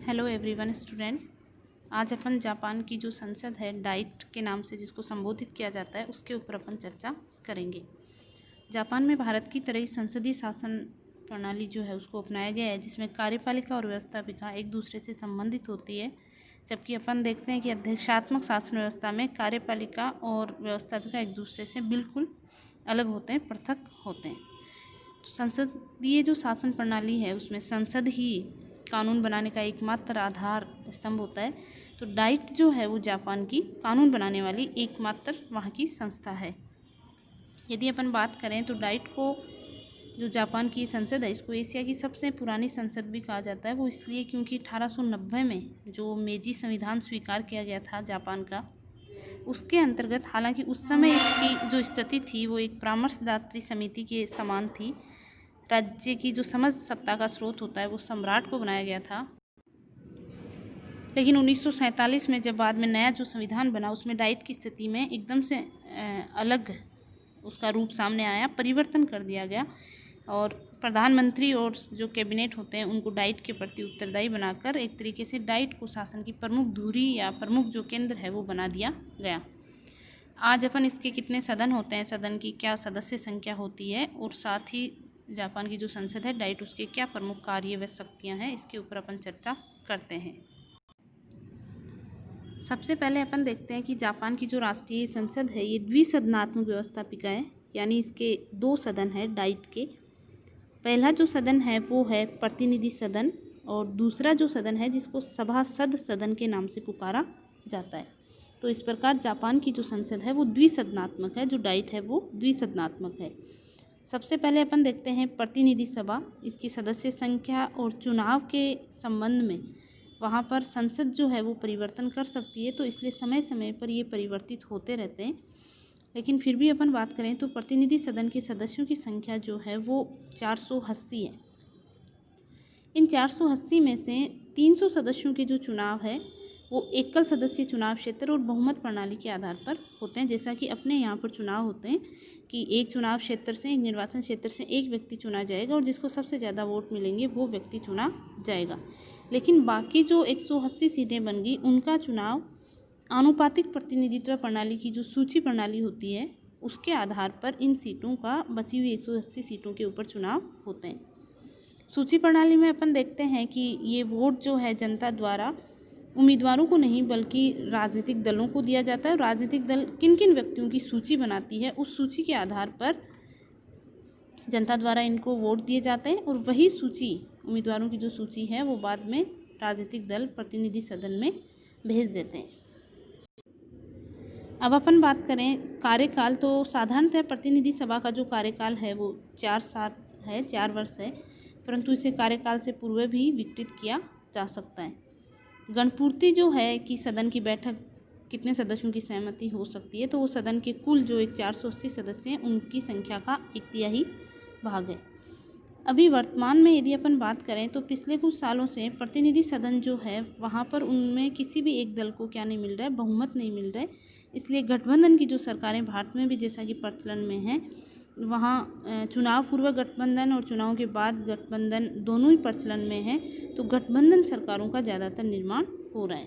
Hello everyone student. आज अपन Japan की जो संसद है डाइट के नाम से जिसको संबोधित किया जाता है उसके ऊपर अपन चर्चा करेंगे। जापान में भारत की तरह ही संसदीय शासन प्रणाली जो है उसको अपनाया गया है, जिसमें कार्यपालिका और व्यवस्थापिका एक दूसरे से संबंधित होती है। जबकि अपन देखते हैं कि अध्यक्षात्मक शासन व्यवस्था में कार्यपालिका और व्यवस्थापिका एक दूसरे से बिल्कुल अलग होते हैं, पृथक होते हैं। संसदीय जो शासन प्रणाली है उसमें संसद ही कानून बनाने का एकमात्र आधार स्तंभ होता है। तो डाइट जो है वो जापान की कानून बनाने वाली एकमात्र वहाँ की संस्था है। यदि अपन बात करें तो डाइट को जो जापान की संसद है इसको एशिया की सबसे पुरानी संसद भी कहा जाता है। वो इसलिए क्योंकि 1890 में जो मेजी संविधान स्वीकार किया गया था जापान का, उसके अंतर्गत, हालांकि उस समय इसकी जो स्थिति थी वो एक परामर्शदात्री समिति के समान थी। राज्य की जो समझ सत्ता का स्रोत होता है वो सम्राट को बनाया गया था। लेकिन 1947 में जब बाद में नया जो संविधान बना उसमें डाइट की स्थिति में एकदम से अलग उसका रूप सामने आया, परिवर्तन कर दिया गया और प्रधानमंत्री और जो कैबिनेट होते हैं उनको डाइट के प्रति उत्तरदायी बनाकर एक तरीके से डाइट को शासन की प्रमुख धुरी या प्रमुख जो केंद्र है वो बना दिया गया। आज अपन इसके कितने सदन होते हैं, सदन की क्या सदस्य संख्या होती है और साथ ही जापान की जो संसद है डाइट उसके क्या प्रमुख कार्य व शक्तियाँ हैं, इसके ऊपर अपन चर्चा करते हैं। सबसे पहले अपन देखते हैं कि जापान की जो राष्ट्रीय संसद है ये द्विसदनात्मक व्यवस्थापिका है, यानी इसके दो सदन है डाइट के। पहला जो सदन है वो है प्रतिनिधि सदन और दूसरा जो सदन है जिसको सभासद सदन के नाम से पुकारा जाता है। तो इस प्रकार जापान की जो संसद है वो द्विसदनात्मक है, जो डाइट है वो द्विसदनात्मक है। सबसे पहले अपन देखते हैं प्रतिनिधि सभा, इसकी सदस्य संख्या और चुनाव के संबंध में वहाँ पर संसद जो है वो परिवर्तन कर सकती है, तो इसलिए समय समय पर ये परिवर्तित होते रहते हैं। लेकिन फिर भी अपन बात करें तो प्रतिनिधि सदन के सदस्यों की संख्या जो है वो 480 है। इन 480 में से 300 सदस्यों के जो चुनाव है वो एकल सदस्यीय चुनाव क्षेत्र और बहुमत प्रणाली के आधार पर होते हैं। जैसा कि अपने यहाँ पर चुनाव होते हैं कि एक चुनाव क्षेत्र से, एक निर्वाचन क्षेत्र से एक व्यक्ति चुना जाएगा और जिसको सबसे ज़्यादा वोट मिलेंगे वो व्यक्ति चुना जाएगा। लेकिन बाकी जो 180 सीटें बन गई उनका चुनाव आनुपातिक प्रतिनिधित्व प्रणाली की जो सूची प्रणाली होती है उसके आधार पर इन सीटों का, बची हुई 180 सीटों के ऊपर चुनाव होते हैं। सूची प्रणाली में अपन देखते हैं कि ये वोट जो है जनता द्वारा उम्मीदवारों को नहीं बल्कि राजनीतिक दलों को दिया जाता है। राजनीतिक दल किन किन व्यक्तियों की सूची बनाती है उस सूची के आधार पर जनता द्वारा इनको वोट दिए जाते हैं और वही सूची, उम्मीदवारों की जो सूची है वो बाद में राजनीतिक दल प्रतिनिधि सदन में भेज देते हैं। अब अपन बात करें कार्यकाल, तो साधारणतः प्रतिनिधि सभा का जो कार्यकाल है वो 4 साल है, 4 वर्ष है, परंतु इसे कार्यकाल से पूर्व भी विकृत किया जा सकता है। गणपूर्ति जो है कि सदन की बैठक कितने सदस्यों की सहमति हो सकती है, तो वो सदन के कुल जो एक 480 सदस्य हैं उनकी संख्या का 1/3 भाग है। अभी वर्तमान में यदि अपन बात करें तो पिछले कुछ सालों से प्रतिनिधि सदन जो है वहाँ पर उनमें किसी भी एक दल को क्या नहीं मिल रहा है, बहुमत नहीं मिल रहा है। इसलिए गठबंधन की जो सरकारें भारत में भी जैसा कि प्रचलन में है, वहाँ चुनाव पूर्व गठबंधन और चुनाव के बाद गठबंधन दोनों ही प्रचलन में है। तो गठबंधन सरकारों का ज़्यादातर निर्माण हो रहा है।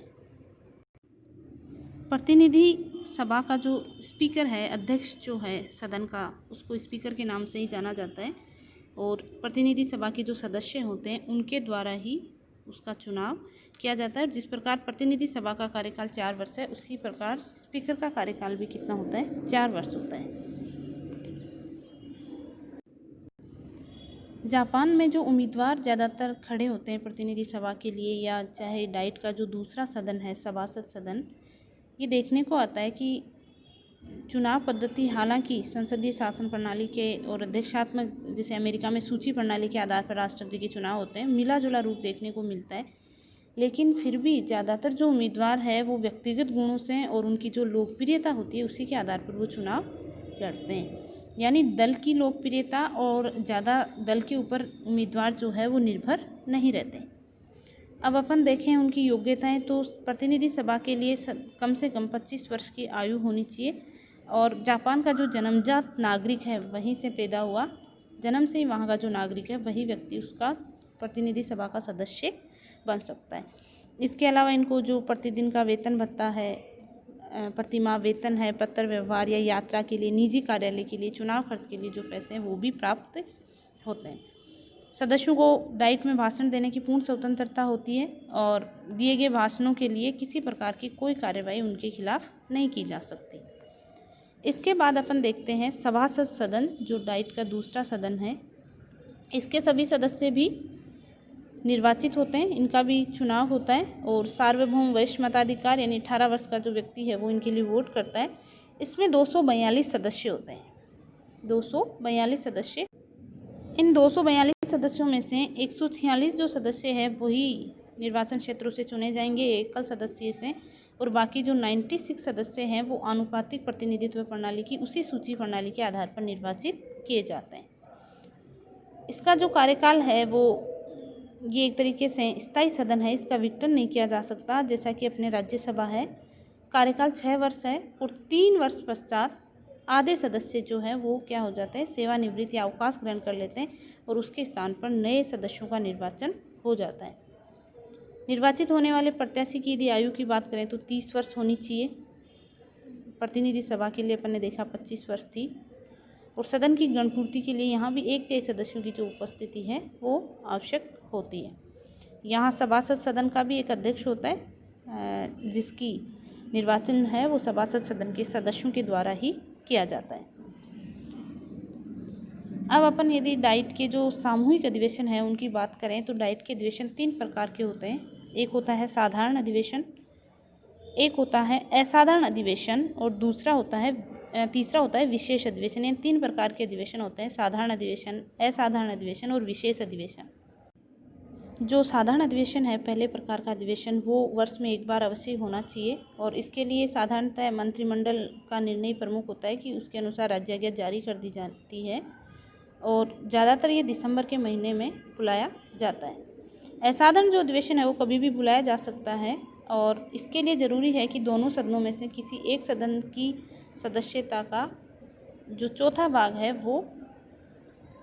प्रतिनिधि सभा का जो स्पीकर है, अध्यक्ष जो है सदन का, उसको स्पीकर के नाम से ही जाना जाता है और प्रतिनिधि सभा के जो सदस्य होते हैं उनके द्वारा ही उसका चुनाव किया जाता है। जिस प्रकार प्रतिनिधि सभा का कार्यकाल 4 वर्ष है, उसी प्रकार स्पीकर का कार्यकाल भी कितना होता है, 4 वर्ष होता है। जापान में जो उम्मीदवार ज़्यादातर खड़े होते हैं प्रतिनिधि सभा के लिए, या चाहे डाइट का जो दूसरा सदन है सभासद सदन, ये देखने को आता है कि चुनाव पद्धति हालांकि संसदीय शासन प्रणाली के और अध्यक्षात्मक, जैसे अमेरिका में सूची प्रणाली के आधार पर राष्ट्रपति के चुनाव होते हैं, मिला जुला रूप देखने को मिलता है। लेकिन फिर भी ज़्यादातर जो उम्मीदवार है वो व्यक्तिगत गुणों से और उनकी जो लोकप्रियता होती है उसी के आधार पर वो चुनाव लड़ते हैं। यानी दल की लोकप्रियता और ज़्यादा दल के ऊपर उम्मीदवार जो है वो निर्भर नहीं रहते। अब अपन देखें उनकी योग्यताएं, तो प्रतिनिधि सभा के लिए कम से कम 25 वर्ष की आयु होनी चाहिए और जापान का जो जन्मजात नागरिक है, वहीं से पैदा हुआ, जन्म से ही वहाँ का जो नागरिक है वही व्यक्ति उसका प्रतिनिधि सभा का सदस्य बन सकता है। इसके अलावा इनको जो प्रतिदिन का वेतन भत्ता है, प्रतिमाह वेतन है, पत्र व्यवहार या यात्रा के लिए, निजी कार्यालय के लिए, चुनाव खर्च के लिए जो पैसे हैं वो भी प्राप्त होते हैं। सदस्यों को डाइट में भाषण देने की पूर्ण स्वतंत्रता होती है और दिए गए भाषणों के लिए किसी प्रकार की कोई कार्यवाही उनके खिलाफ नहीं की जा सकती। इसके बाद अपन देखते हैं सभासद सदन, जो डाइट का दूसरा सदन है। इसके सभी सदस्य भी निर्वाचित होते हैं, इनका भी चुनाव होता है और सार्वभौम वरिष्ठ मताधिकार यानी 18 वर्ष का जो व्यक्ति है वो इनके लिए वोट करता है। इसमें 242 सदस्य होते हैं, 242 सदस्य। इन 242 सदस्यों में से 146 जो सदस्य हैं वही निर्वाचन क्षेत्रों से चुने जाएंगे एकल सदस्य से, और बाकी जो 96 सदस्य हैं वो आनुपातिक प्रतिनिधित्व प्रणाली की उसी सूची प्रणाली के आधार पर निर्वाचित किए जाते हैं। इसका जो कार्यकाल है वो ये एक तरीके से स्थायी सदन है, इसका विघटन नहीं किया जा सकता जैसा कि अपने राज्यसभा है। कार्यकाल 6 वर्ष है और 3 वर्ष पश्चात आधे सदस्य जो है वो क्या हो जाते हैं, सेवानिवृत्त या अवकाश ग्रहण कर लेते हैं और उसके स्थान पर नए सदस्यों का निर्वाचन हो जाता है। निर्वाचित होने वाले प्रत्याशी की यदि आयु की बात करें तो 30 वर्ष होनी चाहिए। प्रतिनिधि सभा के लिए अपन ने देखा 25 वर्ष थी। और सदन की गणपूर्ति के लिए यहाँ भी 1 सदस्यों की जो उपस्थिति है वो आवश्यक होती है। यहाँ सभासद सदन का भी एक अध्यक्ष होता है जिसकी निर्वाचन है वो सभासद सदन के सदस्यों के द्वारा ही किया जाता है। अब अपन यदि डाइट के जो सामूहिक अधिवेशन है उनकी बात करें तो डाइट के अधिवेशन 3 प्रकार के होते हैं। एक होता है साधारण अधिवेशन, एक होता है असाधारण अधिवेशन और तीसरा होता है विशेष अधिवेशन। इन 3 प्रकार के अधिवेशन होते हैं, साधारण अधिवेशन, असाधारण अधिवेशन और विशेष अधिवेशन। जो साधारण अधिवेशन है, पहले प्रकार का अधिवेशन, वो वर्ष में एक बार अवश्य होना चाहिए और इसके लिए साधारणतः मंत्रिमंडल का निर्णय प्रमुख होता है कि उसके अनुसार राज्याज्ञा जारी कर दी जाती है और ज़्यादातर ये दिसंबर के महीने में बुलाया जाता है। असाधारण जो अधिवेशन है वो कभी भी बुलाया जा सकता है और इसके लिए ज़रूरी है कि दोनों सदनों में से किसी एक सदन की सदस्यता का जो चौथा भाग है वो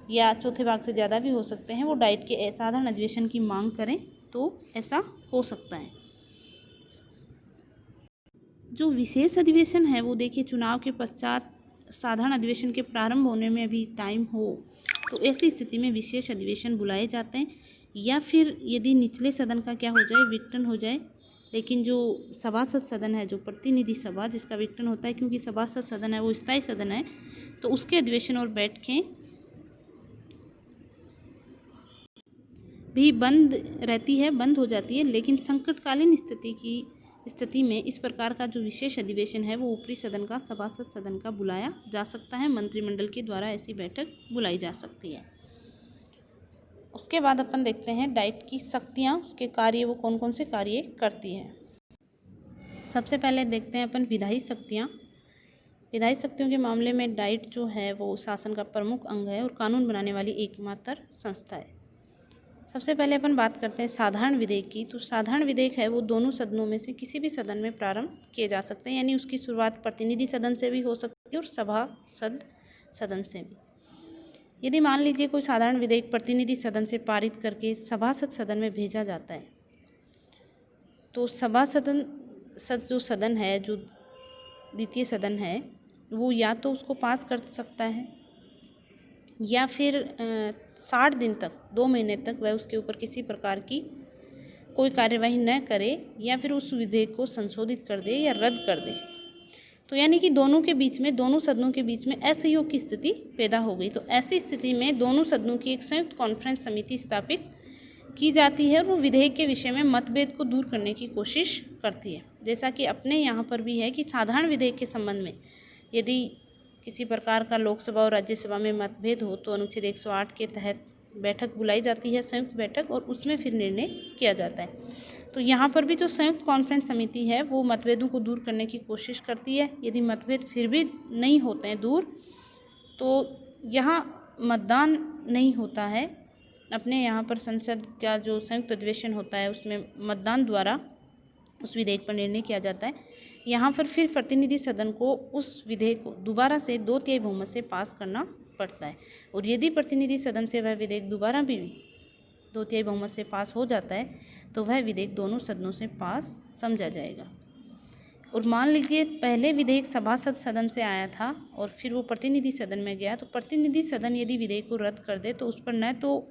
या चौथे भाग से ज़्यादा भी हो सकते हैं, वो डाइट के असाधारण अधिवेशन की मांग करें तो ऐसा हो सकता है। जो विशेष अधिवेशन है वो देखिए चुनाव के पश्चात साधारण अधिवेशन के प्रारंभ होने में अभी टाइम हो तो ऐसी स्थिति में विशेष अधिवेशन बुलाए जाते हैं, या फिर यदि निचले सदन का क्या हो जाए, विघटन हो जाए। लेकिन जो सभासद सदन है, जो प्रतिनिधि सभा जिसका विघटन होता है क्योंकि सभासद सदन है वो स्थायी सदन है, तो उसके अधिवेशन और बैठकें भी बंद रहती है, बंद हो जाती है। लेकिन संकटकालीन स्थिति में इस प्रकार का जो विशेष अधिवेशन है वो ऊपरी सदन का, सभासद सदन का बुलाया जा सकता है। मंत्रिमंडल के द्वारा ऐसी बैठक बुलाई जा सकती है। उसके बाद अपन देखते हैं डाइट की शक्तियाँ, उसके कार्य, वो कौन कौन से कार्य करती है। सबसे पहले देखते हैं अपन विधायी शक्तियाँ। विधायी शक्तियों के मामले में डाइट जो है वो शासन का प्रमुख अंग है और कानून बनाने वाली एकमात्र संस्था है। सबसे पहले अपन बात करते हैं साधारण विधेयक की। तो साधारण विधेयक है वो दोनों सदनों में से किसी भी सदन में प्रारंभ किए जा सकते हैं, यानी उसकी शुरुआत प्रतिनिधि सदन से भी हो सकती है और सभासद सदन से भी। यदि मान लीजिए कोई साधारण विधेयक प्रतिनिधि सदन से पारित करके सभासद सदन में भेजा जाता है तो जो सदन है, जो द्वितीय सदन है, वो या तो उसको पास कर सकता है या फिर 60 दिन तक, 2 महीने तक वह उसके ऊपर किसी प्रकार की कोई कार्यवाही न करे या फिर उस विधेयक को संशोधित कर दे या रद्द कर दे। तो यानी कि दोनों सदनों के बीच में असहयोग की स्थिति पैदा हो गई। तो ऐसी स्थिति में दोनों सदनों की एक संयुक्त कॉन्फ्रेंस समिति स्थापित की जाती है और वो विधेयक के विषय में मतभेद को दूर करने की कोशिश करती है। जैसा कि अपने यहाँ पर भी है कि साधारण विधेयक के संबंध में यदि किसी प्रकार का लोकसभा और राज्यसभा में मतभेद हो तो अनुच्छेद 108 के तहत बैठक बुलाई जाती है, संयुक्त बैठक, और उसमें फिर निर्णय किया जाता है। तो यहाँ पर भी जो संयुक्त कॉन्फ्रेंस समिति है वो मतभेदों को दूर करने की कोशिश करती है। यदि मतभेद फिर भी नहीं होते हैं दूर तो यहाँ मतदान नहीं होता है। अपने यहाँ पर संसद का जो संयुक्त अधिवेशन होता है उसमें मतदान द्वारा उस विधेयक पर निर्णय किया जाता है। यहाँ पर फिर प्रतिनिधि सदन को उस विधेयक को दोबारा से 2/3 बहुमत से पास करना पड़ता है और यदि प्रतिनिधि सदन से वह विधेयक दोबारा भी 2/3 बहुमत से पास हो जाता है तो वह विधेयक दोनों सदनों से पास समझा जाएगा। और मान लीजिए पहले विधेयक सभासद सदन से आया था और फिर वो प्रतिनिधि सदन में गया, तो प्रतिनिधि सदन यदि विधेयक को रद्द कर दे तो उस पर न तो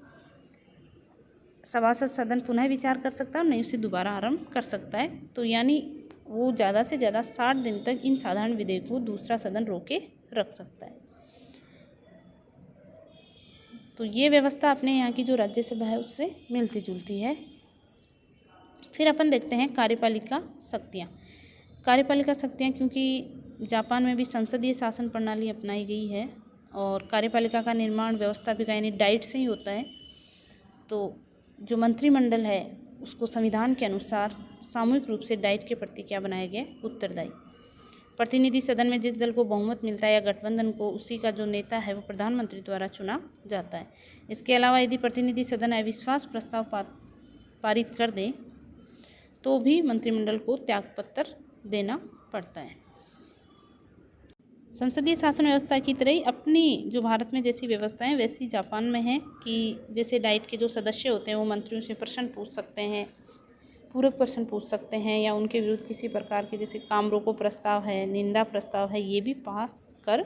सभासद सदन पुनः विचार कर सकता है और नहीं उसे दोबारा आरंभ कर सकता है। तो यानी वो ज़्यादा से ज़्यादा 60 दिन तक इन साधारण विधेयक को दूसरा सदन रोके रख सकता है। तो ये व्यवस्था अपने यहाँ की जो राज्यसभा है उससे मिलती जुलती है। फिर अपन देखते हैं कार्यपालिका शक्तियाँ। कार्यपालिका शक्तियाँ, क्योंकि जापान में भी संसदीय शासन प्रणाली अपनाई गई है और कार्यपालिका का निर्माण व्यवस्थापिका यानी डाइट से ही होता है, तो जो मंत्रिमंडल है उसको संविधान के अनुसार सामूहिक रूप से डाइट के प्रति क्या बनाया गया, उत्तरदायी। प्रतिनिधि सदन में जिस दल को बहुमत मिलता है या गठबंधन को, उसी का जो नेता है वो प्रधानमंत्री द्वारा चुना जाता है। इसके अलावा यदि प्रतिनिधि सदन अविश्वास प्रस्ताव पारित कर दे तो भी मंत्रिमंडल को त्यागपत्र देना पड़ता है। संसदीय शासन व्यवस्था की तरह ही अपनी जो भारत में जैसी व्यवस्थाएं वैसी जापान में है कि जैसे डाइट के जो सदस्य होते हैं वो मंत्रियों से प्रश्न पूछ सकते हैं, पूरक प्रश्न पूछ सकते हैं, या उनके विरुद्ध किसी प्रकार के जैसे काम रोको प्रस्ताव है, निंदा प्रस्ताव है, ये भी पास कर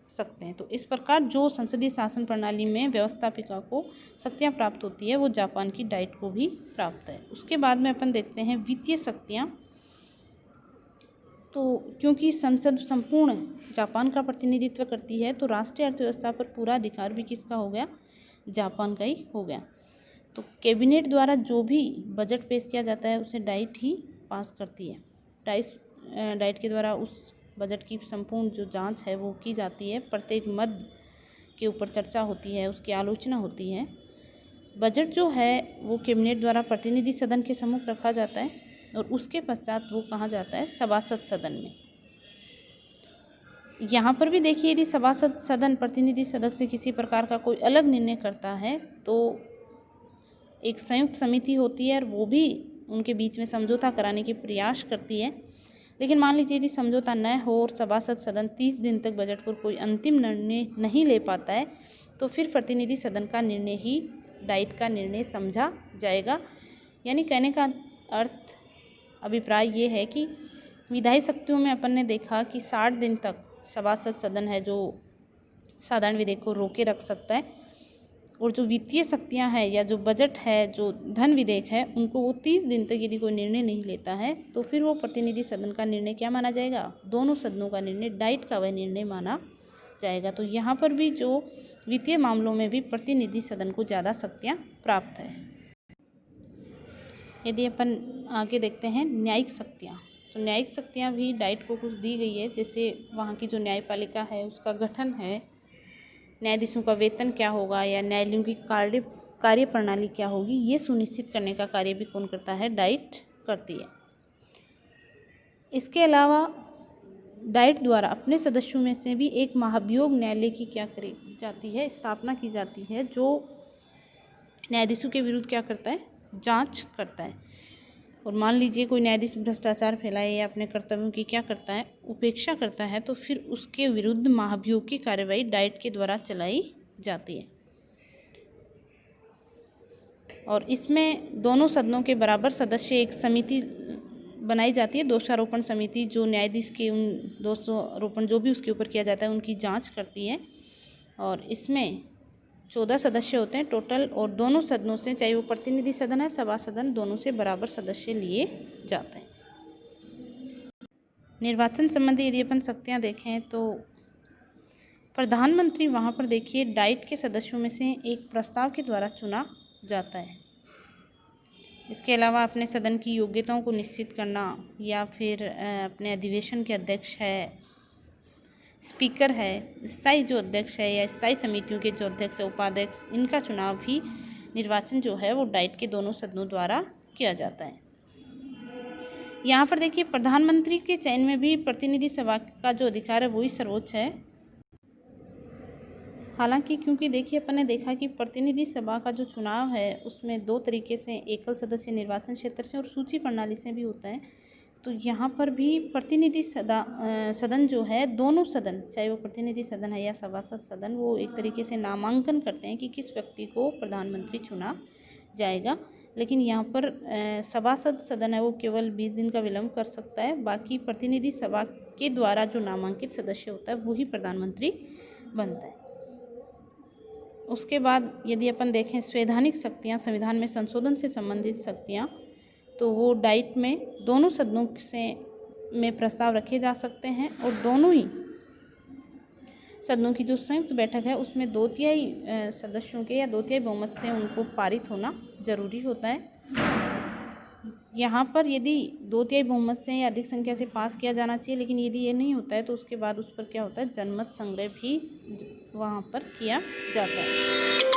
सकते हैं। तो इस प्रकार जो संसदीय शासन प्रणाली में व्यवस्थापिका को शक्तियाँ प्राप्त होती है वो जापान की डाइट को भी प्राप्त है। उसके बाद में अपन देखते हैं वित्तीय शक्तियाँ। तो क्योंकि संसद संपूर्ण जापान का प्रतिनिधित्व करती है तो राष्ट्रीय अर्थव्यवस्था पर पूरा अधिकार भी किसका हो गया, जापान का ही हो गया। तो कैबिनेट द्वारा जो भी बजट पेश किया जाता है उसे डाइट ही पास करती है। डाइट के द्वारा उस बजट की संपूर्ण जो जांच है वो की जाती है, प्रत्येक मद के ऊपर चर्चा होती है, उसकी आलोचना होती है। बजट जो है वो कैबिनेट द्वारा प्रतिनिधि सदन के सम्मुख रखा जाता है और उसके पश्चात वो कहाँ जाता है, सभासद सदन में। यहाँ पर भी देखिए यदि सभासद सदन प्रतिनिधि सदन से किसी प्रकार का कोई अलग निर्णय करता है तो एक संयुक्त समिति होती है और वो भी उनके बीच में समझौता कराने की प्रयास करती है। लेकिन मान लीजिए यदि समझौता न हो और सभासद सदन 30 दिन तक बजट पर कोई अंतिम निर्णय नहीं ले पाता है तो फिर प्रतिनिधि सदन का निर्णय ही डाइट का निर्णय समझा जाएगा। यानी कहने का अर्थ अभिप्राय ये है कि विधायी शक्तियों में अपन ने देखा कि 60 दिन तक सभासद सदन है जो साधारण विधेयक को रोके रख सकता है, और जो वित्तीय शक्तियां हैं या जो बजट है, जो धन विधेयक है, उनको वो 30 दिन तक यदि कोई निर्णय नहीं लेता है तो फिर वो प्रतिनिधि सदन का निर्णय क्या माना जाएगा, दोनों सदनों का निर्णय, डाइट का वह निर्णय माना जाएगा। तो यहाँ पर भी जो वित्तीय मामलों में भी प्रतिनिधि सदन को ज़्यादा शक्तियाँ प्राप्त है। यदि अपन आगे देखते हैं न्यायिक शक्तियाँ, तो न्यायिक शक्तियाँ भी डाइट को कुछ दी गई है। जैसे वहाँ की जो न्यायपालिका है उसका गठन है, न्यायाधीशों का वेतन क्या होगा या न्यायालयों की कार्य प्रणाली क्या होगी, ये सुनिश्चित करने का कार्य भी कौन करता है, डाइट करती है। इसके अलावा डाइट द्वारा अपने सदस्यों में से भी एक महाभियोग न्यायालय की क्या करी जाती है, स्थापना की जाती है, जो न्यायाधीशों के विरुद्ध क्या करता है, जांच करता है। और मान लीजिए कोई न्यायाधीश भ्रष्टाचार फैलाए या अपने कर्तव्यों की क्या करता है, उपेक्षा करता है, तो फिर उसके विरुद्ध महाभियोग की कार्रवाई डाइट के द्वारा चलाई जाती है। और इसमें दोनों सदनों के बराबर सदस्य एक समिति बनाई जाती है, दोषारोपण समिति, जो न्यायाधीश के उन दोषारोपण जो भी उसके ऊपर किया जाता है उनकी जांच करती है। और इसमें 14 सदस्य होते हैं टोटल, और दोनों सदनों से, चाहे वो प्रतिनिधि सदन है सभा सदन, दोनों से बराबर सदस्य लिए जाते हैं। निर्वाचन संबंधी यदि अपन शक्तियाँ देखें तो प्रधानमंत्री वहाँ पर देखिए डाइट के सदस्यों में से एक प्रस्ताव के द्वारा चुना जाता है। इसके अलावा अपने सदन की योग्यताओं को निश्चित करना, या फिर अपने अधिवेशन के अध्यक्ष है, स्पीकर है, स्थायी जो अध्यक्ष है या स्थायी समितियों के जो अध्यक्ष है, उपाध्यक्ष, इनका चुनाव भी निर्वाचन जो है वो डाइट के दोनों सदनों द्वारा किया जाता है। यहाँ पर देखिए प्रधानमंत्री के चयन में भी प्रतिनिधि सभा का जो अधिकार है वही सर्वोच्च है। हालांकि क्योंकि देखिए अपन ने देखा कि प्रतिनिधि सभा का जो चुनाव है उसमें 2 तरीके से, एकल सदस्य निर्वाचन क्षेत्र से और सूची प्रणाली से भी होता है। तो यहाँ पर भी प्रतिनिधि सदन जो है, दोनों सदन, चाहे वो प्रतिनिधि सदन है या सभासद सदन, वो एक तरीके से नामांकन करते हैं कि किस व्यक्ति को प्रधानमंत्री चुना जाएगा। लेकिन यहाँ पर सभासद सदन है वो केवल 20 दिन का विलम्ब कर सकता है। बाकी प्रतिनिधि सभा के द्वारा जो नामांकित सदस्य होता है वही प्रधानमंत्री बनता है। उसके बाद यदि अपन देखें संवैधानिक शक्तियाँ, संविधान में संशोधन से संबंधित शक्तियाँ, तो वो डाइट में दोनों सदनों से में प्रस्ताव रखे जा सकते हैं और दोनों ही सदनों की जो संयुक्त बैठक है उसमें 2/3 सदस्यों के या 2/3 बहुमत से उनको पारित होना जरूरी होता है। यहाँ पर यदि 2/3 बहुमत से या अधिक संख्या से पास किया जाना चाहिए, लेकिन यदि ये नहीं होता है तो उसके बाद उस पर क्या होता है, जनमत संग्रह भी वहाँ पर किया जाता है।